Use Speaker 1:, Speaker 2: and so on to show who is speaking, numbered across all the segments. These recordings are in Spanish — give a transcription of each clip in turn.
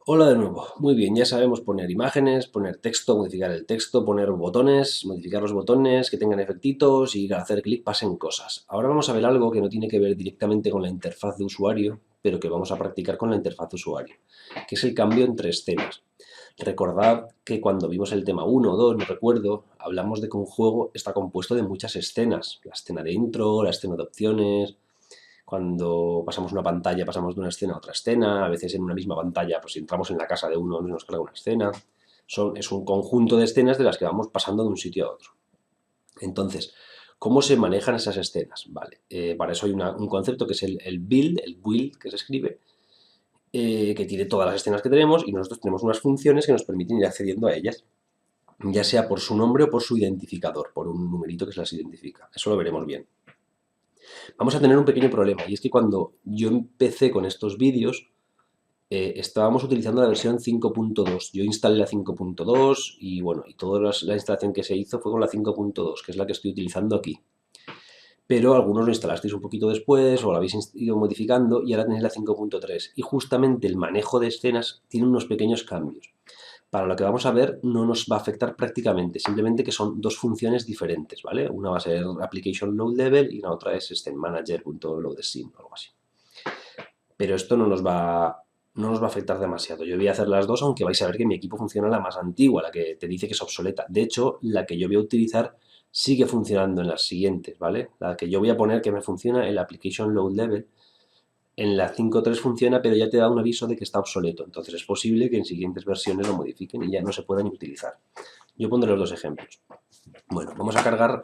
Speaker 1: Hola de nuevo. Muy bien, ya sabemos poner imágenes, poner texto, modificar el texto, poner botones, modificar los botones, que tengan efectitos y al hacer clic pasen cosas. Ahora vamos a ver algo que no tiene que ver directamente con la interfaz de usuario, pero que vamos a practicar con la interfaz de usuario, que es el cambio entre escenas. Recordad que cuando vimos el tema 1 o 2, no recuerdo, hablamos de que un juego está compuesto de muchas escenas. La escena de intro, la escena de opciones. Cuando pasamos una pantalla, pasamos de una escena a otra escena. A veces en una misma pantalla, pues si entramos en la casa de uno, nos carga una escena. Es un conjunto de escenas de las que vamos pasando de un sitio a otro. Entonces, ¿cómo se manejan esas escenas? Vale, para eso hay un concepto que es el build, el build que se escribe, que tiene todas las escenas que tenemos y nosotros tenemos unas funciones que nos permiten ir accediendo a ellas, ya sea por su nombre o por su identificador, por un numerito que se las identifica. Eso lo veremos bien. Vamos a tener un pequeño problema, y es que cuando yo empecé con estos vídeos, estábamos utilizando la versión 5.2. Yo instalé la 5.2 y bueno, y toda la instalación que se hizo fue con la 5.2, que es la que estoy utilizando aquí. Pero algunos lo instalasteis un poquito después o lo habéis ido modificando y ahora tenéis la 5.3. Y justamente el manejo de escenas tiene unos pequeños cambios. Para lo que vamos a ver no nos va a afectar prácticamente, simplemente que son dos funciones diferentes, ¿vale? Una va a ser Application Load Level y la otra es Manager.LoadScene o algo así. Pero esto no nos va a afectar demasiado. Yo voy a hacer las dos, aunque vais a ver que mi equipo funciona la más antigua, la que te dice que es obsoleta. De hecho, la que yo voy a utilizar sigue funcionando en las siguientes, ¿vale? La que yo voy a poner que me funciona, el Application Load Level, en la 5.3 funciona, pero ya te da un aviso de que está obsoleto. Entonces es posible que en siguientes versiones lo modifiquen y ya no se puedan utilizar. Yo pondré los dos ejemplos. Bueno, vamos a cargar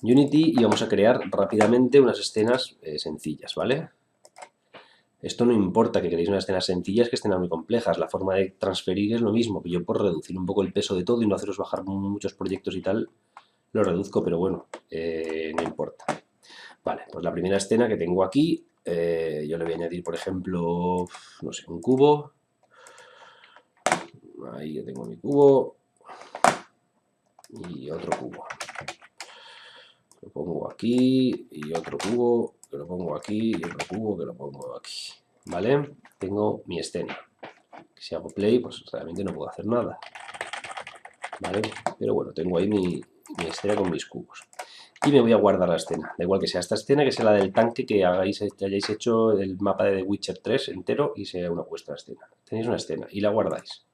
Speaker 1: Unity y vamos a crear rápidamente unas escenas sencillas, ¿vale? Esto no importa que queréis unas escenas sencillas que estén muy complejas. La forma de transferir es lo mismo, que yo por reducir un poco el peso de todo y no haceros bajar muchos proyectos y tal, lo reduzco, pero bueno, no importa. Vale, pues la primera escena que tengo aquí, yo le voy a añadir, por ejemplo, no sé, un cubo. Ahí yo tengo mi cubo y otro cubo. Lo pongo aquí y otro cubo, que lo pongo aquí y otro cubo que lo pongo aquí. ¿Vale? Tengo mi escena. Si hago play, pues realmente no puedo hacer nada. ¿Vale? Pero bueno, tengo ahí mi escena con mis cubos. Y me voy a guardar la escena. Da igual que sea esta escena, que sea la del tanque, que hayáis hecho el mapa de The Witcher 3 entero y sea una vuestra escena. Tenéis una escena y la guardáis.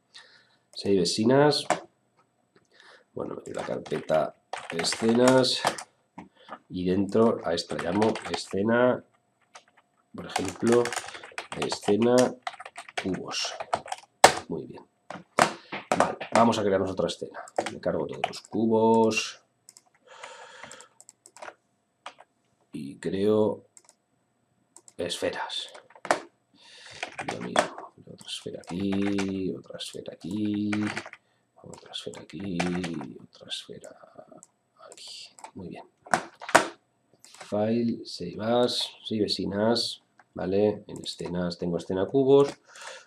Speaker 1: Save vecinas. Bueno, la carpeta escenas. Y dentro a esta llamo escena, por ejemplo, escena cubos. Muy bien. Vale, vamos a crearnos otra escena. Me cargo todos los cubos. Y creo esferas. Lo mismo. Otra esfera aquí, otra esfera aquí, otra esfera aquí, otra esfera aquí. Muy bien. File, save as, save as, ¿vale? En escenas tengo escena cubos,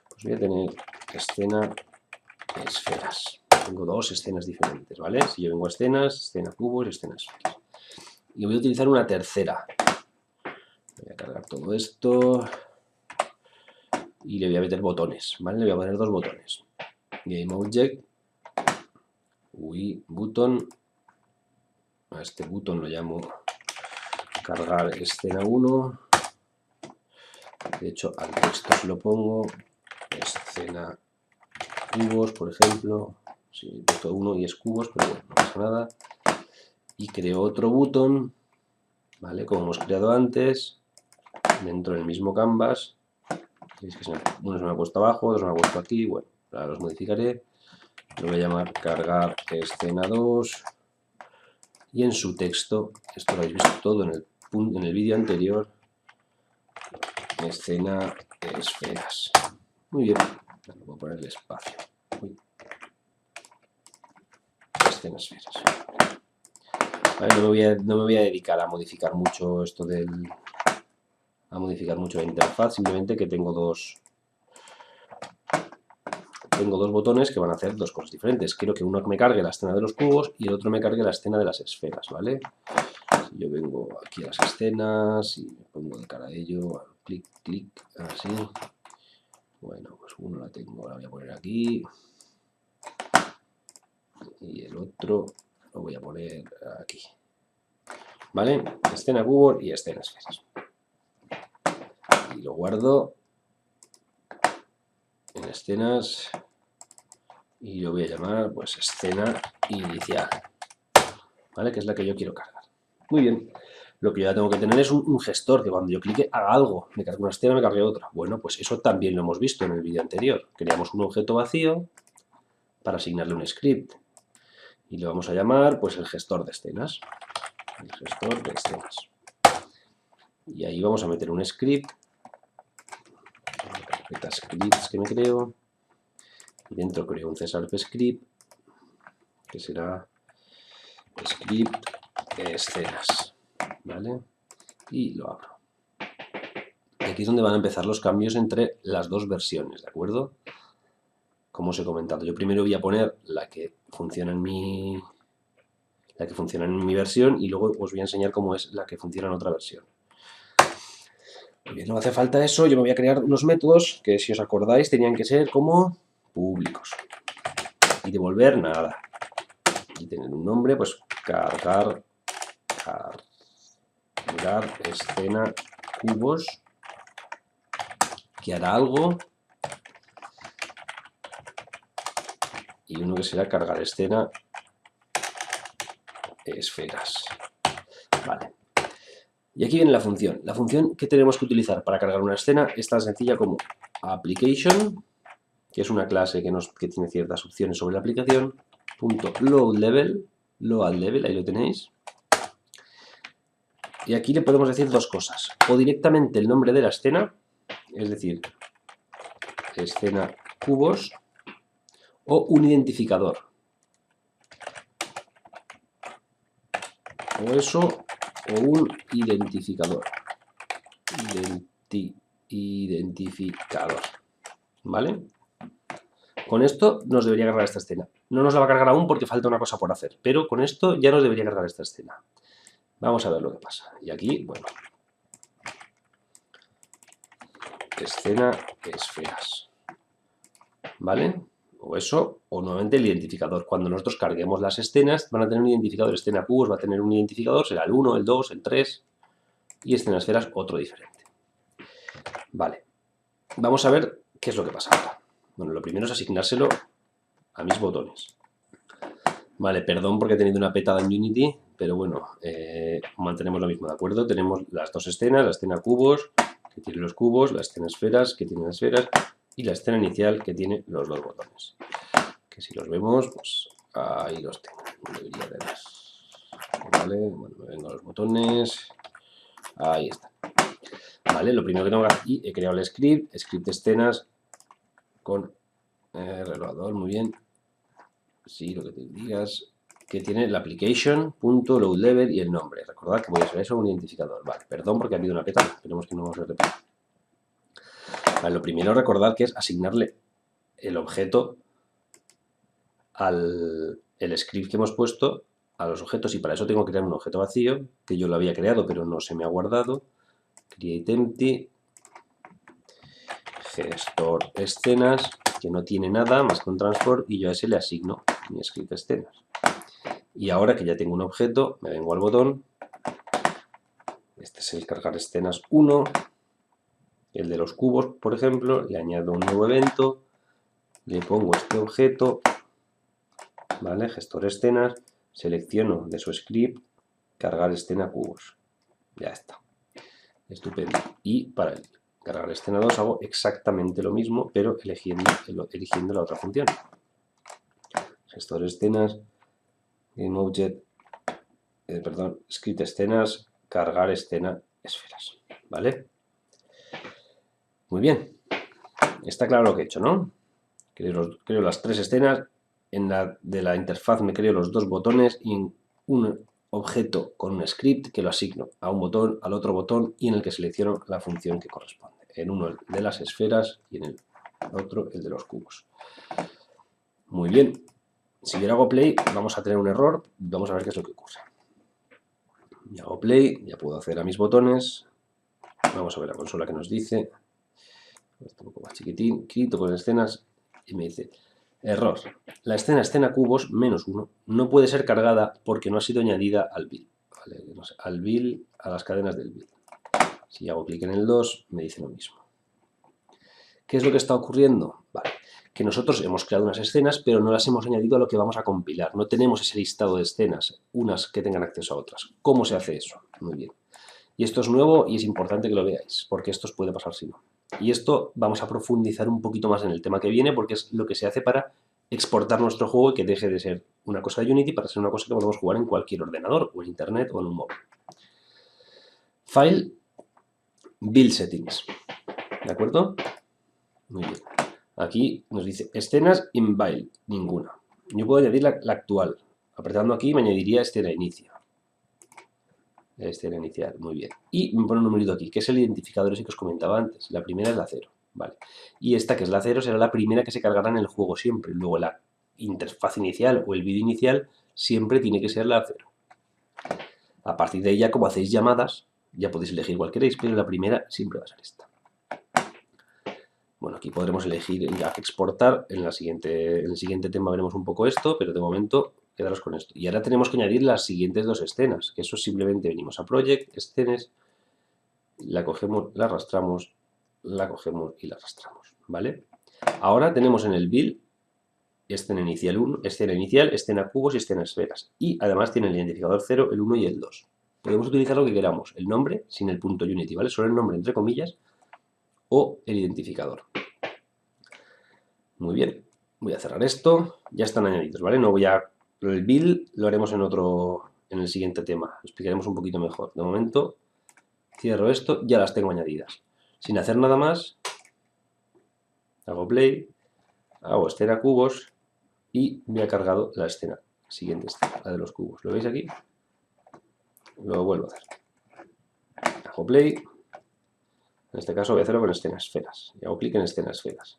Speaker 1: pues voy a tener escena esferas. Tengo dos escenas diferentes, ¿vale? Si yo vengo a escenas, escena cubos y escena esferas. Y voy a utilizar una tercera. Voy a cargar todo esto y le voy a meter botones, ¿vale? Le voy a poner dos botones. GameObject, button, a este button lo llamo cargar escena 1. De hecho, al texto se lo pongo escena cubos, por ejemplo. Si he puesto 1 y es cubos, pero bueno, no pasa nada. Y creo otro button, ¿vale? Como hemos creado antes, dentro del mismo canvas. Veis que uno se me ha puesto abajo, otro se me ha puesto aquí. Bueno, ahora los modificaré. Lo voy a llamar cargar escena 2. Y en su texto, esto lo habéis visto todo en el vídeo anterior, escena esferas. Muy bien, voy a ponerle espacio. Escena esferas. Vale, no me voy a dedicar a modificar mucho esto a modificar mucho la interfaz, simplemente que tengo dos botones que van a hacer dos cosas diferentes. Quiero que uno me cargue la escena de los cubos y el otro me cargue la escena de las esferas, ¿vale? Si yo vengo aquí a las escenas y me pongo de cara a ello, clic, clic, así. Bueno, pues uno la tengo, la voy a poner aquí. Y el otro lo voy a poner aquí. ¿Vale? Escena cubo y escena esferas. Y lo guardo en escenas y lo voy a llamar pues escena inicial, ¿vale? Que es la que yo quiero cargar. Muy bien. Lo que yo ya tengo que tener es un gestor que cuando yo clique haga algo, me cargue una escena, me cargue otra. Bueno, pues eso también lo hemos visto en el vídeo anterior. Creamos un objeto vacío para asignarle un script y le vamos a llamar pues el gestor de escenas. El gestor de escenas. Y ahí vamos a meter un script, una carpeta scripts que me creo, y dentro creo un CSARP script, que será script escenas, ¿vale? Y lo abro. Y aquí es donde van a empezar los cambios entre las dos versiones, ¿de acuerdo? Como os he comentado, yo primero voy a poner la que funciona en mi versión y luego os voy a enseñar cómo es la que funciona en otra versión. Muy bien, no hace falta eso, yo me voy a crear unos métodos que, si os acordáis, tenían que ser como públicos y devolver nada. Y tener un nombre, pues cargar escena cubos, que hará algo, y uno que será cargar escena esferas. Vale. Y aquí viene la función. La función que tenemos que utilizar para cargar una escena es tan sencilla como application, que es una clase que tiene ciertas opciones sobre la aplicación, .loadLevel, ahí lo tenéis. Y aquí le podemos decir dos cosas. O directamente el nombre de la escena, es decir, escena cubos, o un identificador. O eso, o un identificador. Identificador. ¿Vale? Con esto nos debería cargar esta escena. No nos la va a cargar aún porque falta una cosa por hacer, pero con esto ya nos debería cargar esta escena. Vamos a ver lo que pasa. Y aquí, bueno, escena esferas. ¿Vale? O eso, o nuevamente el identificador. Cuando nosotros carguemos las escenas, van a tener un identificador. Escena cubos va a tener un identificador, será el 1, el 2, el 3, y escena esferas otro diferente. Vale. Vamos a ver qué es lo que pasa ahora. Bueno, lo primero es asignárselo a mis botones. Vale, perdón porque he tenido una petada en Unity, pero bueno, mantenemos lo mismo, ¿de acuerdo? Tenemos las dos escenas, la escena cubos, que tiene los cubos, la escena esferas, que tiene las esferas, y la escena inicial, que tiene los dos botones. Que si los vemos, pues ahí los tengo. Debería de ver. Vale, bueno, me vengo a los botones. Ahí está. Vale, lo primero que tengo que hacer aquí, he creado el script escenas con reloador, muy bien. Sí, lo que te digas, que tiene la application.loadLevel y el nombre. Recordad que voy a hacer eso un identificador. Vale, perdón porque ha habido una petada. Esperemos que no se repita. Vale, lo primero recordad que es asignarle el objeto al script que hemos puesto a los objetos, y para eso tengo que crear un objeto vacío que yo lo había creado pero no se me ha guardado. Create empty, gestor escenas, que no tiene nada más que un transport, y yo a ese le asigno mi script escenas. Y ahora que ya tengo un objeto, me vengo al botón. Este es el cargar escenas 1, el de los cubos, por ejemplo, le añado un nuevo evento, le pongo este objeto, ¿vale? Gestor escenas, selecciono de su script, cargar escena cubos. Ya está. Estupendo. Y para el cargar escena 2 hago exactamente lo mismo, pero eligiendo la otra función. Gestor escenas, GameObject, script escenas, cargar escena esferas. ¿Vale? Muy bien. Está claro lo que he hecho, ¿no? Creo las tres escenas. De la interfaz me creo los dos botones y en un objeto con un script que lo asigno a un botón, al otro botón, y en el que selecciono la función que corresponde. En uno el de las esferas y en el otro el de los cubos. Muy bien. Si yo hago play, vamos a tener un error. Vamos a ver qué es lo que ocurre. Ya hago play, ya puedo acceder a mis botones. Vamos a ver la consola que nos dice. Esto un poco más chiquitito con escenas y me dice, error, la escena cubos -1 no puede ser cargada porque no ha sido añadida al build, ¿vale? No sé, al build, a las cadenas del build. Si hago clic en el 2, me dice lo mismo. ¿Qué es lo que está ocurriendo? Vale, que nosotros hemos creado unas escenas, pero no las hemos añadido a lo que vamos a compilar. No tenemos ese listado de escenas, unas que tengan acceso a otras. ¿Cómo se hace eso? Muy bien. Y esto es nuevo y es importante que lo veáis, porque esto os puede pasar si no. Y esto vamos a profundizar un poquito más en el tema que viene, porque es lo que se hace para exportar nuestro juego y que deje de ser una cosa de Unity para ser una cosa que podemos jugar en cualquier ordenador, o en internet, o en un móvil. File, Build Settings. ¿De acuerdo? Muy bien. Aquí nos dice escenas in build, ninguna. Yo puedo añadir la actual. Apretando aquí me añadiría escena inicio. Escena inicial, muy bien. Y me pone un numerito aquí, que es el identificador ese que os comentaba antes. La primera es la 0, ¿vale? Y esta, que es la 0, será la primera que se cargará en el juego siempre. Luego la interfaz inicial o el vídeo inicial siempre tiene que ser la 0. A partir de ella, como hacéis llamadas, ya podéis elegir cual queréis, pero la primera siempre va a ser esta. Bueno, aquí podremos elegir exportar. En el siguiente tema veremos un poco esto, pero de momento quedaros con esto. Y ahora tenemos que añadir las siguientes dos escenas, que eso simplemente venimos a Project, Escenas, la cogemos, la arrastramos, la cogemos y la arrastramos, ¿vale? Ahora tenemos en el build escena inicial 1, escena cubos y escena esferas. Y además tiene el identificador 0, el 1 y el 2. Podemos utilizar lo que queramos, el nombre sin el punto Unity, ¿vale? Solo el nombre entre comillas o el identificador. Muy bien, voy a cerrar esto, ya están añadidos, ¿vale? No voy a... El build lo haremos en el siguiente tema, lo explicaremos un poquito mejor. De momento, cierro esto, ya las tengo añadidas. Sin hacer nada más, hago play, hago escena cubos y me ha cargado la escena, siguiente escena, la de los cubos. ¿Lo veis aquí? Lo vuelvo a hacer. Hago play, en este caso voy a hacerlo con escena esferas, y hago clic en escena esferas.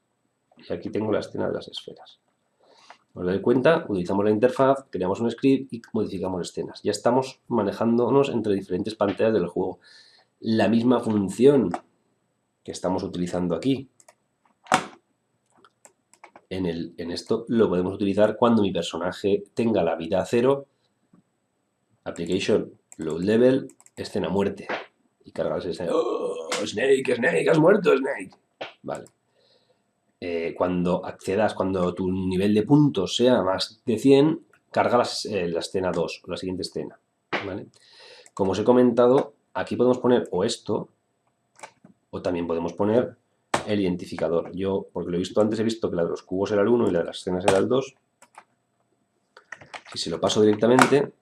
Speaker 1: Y aquí tengo la escena de las esferas. Os dais cuenta, utilizamos la interfaz, creamos un script y modificamos escenas. Ya estamos manejándonos entre diferentes pantallas del juego. La misma función que estamos utilizando aquí, en esto lo podemos utilizar cuando mi personaje tenga la vida 0, application, load level, escena muerte. Y cargarse escena, ¡oh, Snake, Snake, has muerto, Snake! Vale. Cuando accedas, cuando tu nivel de puntos sea más de 100, carga la escena 2, o la siguiente escena, ¿vale? Como os he comentado, aquí podemos poner o esto, o también podemos poner el identificador. Yo, porque lo he visto antes, he visto que la de los cubos era el 1 y la de las escenas era el 2. Si se lo paso directamente,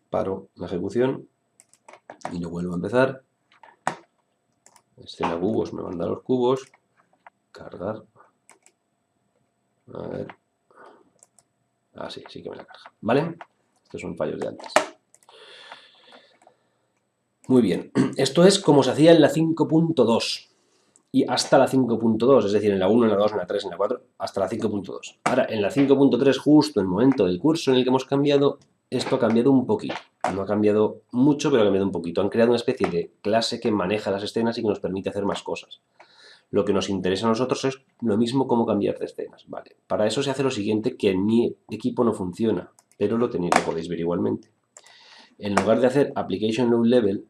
Speaker 1: paro la ejecución y lo vuelvo a empezar. Escena cubos, me manda los cubos. Cargar. A ver. Ah, sí que me la carga. ¿Vale? Estos son fallos de antes. Muy bien. Esto es como se hacía en la 5.2 y hasta la 5.2, es decir, en la 1, en la 2, en la 3, en la 4, hasta la 5.2. Ahora, en la 5.3, justo en el momento del curso en el que hemos cambiado, esto ha cambiado un poquito. No ha cambiado mucho, pero ha cambiado un poquito. Han creado una especie de clase que maneja las escenas y que nos permite hacer más cosas. Lo que nos interesa a nosotros es lo mismo como cambiar de escenas. Vale. Para eso se hace lo siguiente, que en mi equipo no funciona, pero lo podéis ver igualmente. En lugar de hacer application load level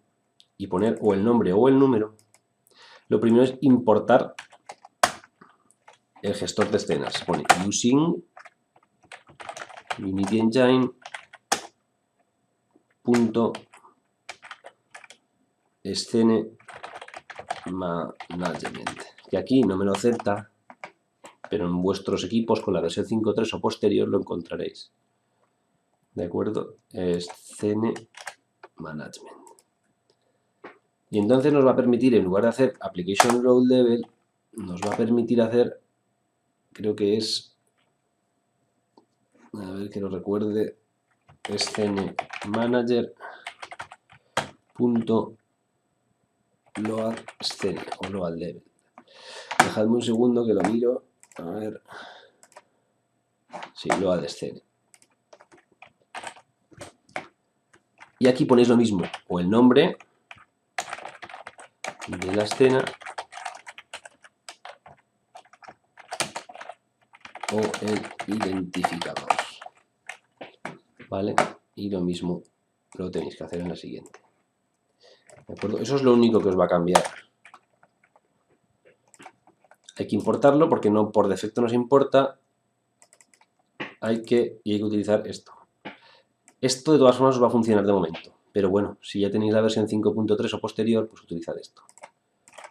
Speaker 1: y poner o el nombre o el número, lo primero es importar el gestor de escenas. Pone using Unity Engine .scene management, que aquí no me lo acepta, pero en vuestros equipos con la versión 5.3 o posterior lo encontraréis. ¿De acuerdo? Scene management. Y entonces nos va a permitir, en lugar de hacer application load level, nos va a permitir hacer, creo que es, a ver que lo recuerde, scene manager .load scene o load level. Dejadme un segundo que lo miro. A ver. Sí, load scene. Y aquí ponéis lo mismo, o el nombre de la escena o el identificador, ¿vale? Y lo mismo lo tenéis que hacer en la siguiente. ¿De acuerdo? Eso es lo único que os va a cambiar. Hay que importarlo porque no por defecto nos importa. Hay que utilizar esto. Esto de todas formas os va a funcionar de momento. Pero bueno, si ya tenéis la versión 5.3 o posterior, pues utilizad esto.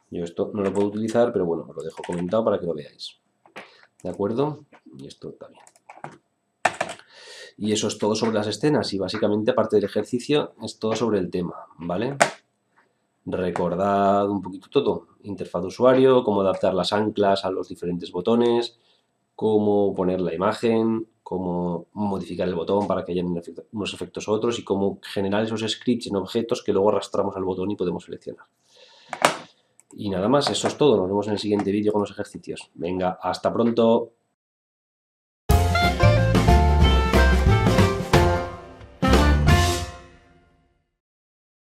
Speaker 1: Yo esto no lo puedo utilizar, pero bueno, os lo dejo comentado para que lo veáis. ¿De acuerdo? Y esto también. Y eso es todo sobre las escenas. Y básicamente, aparte del ejercicio, es todo sobre el tema, ¿vale? Recordad un poquito todo. Interfaz de usuario, cómo adaptar las anclas a los diferentes botones, cómo poner la imagen, cómo modificar el botón para que haya unos efectos u otros y cómo generar esos scripts en objetos que luego arrastramos al botón y podemos seleccionar. Y nada más, eso es todo. Nos vemos en el siguiente vídeo con los ejercicios. Venga, hasta pronto.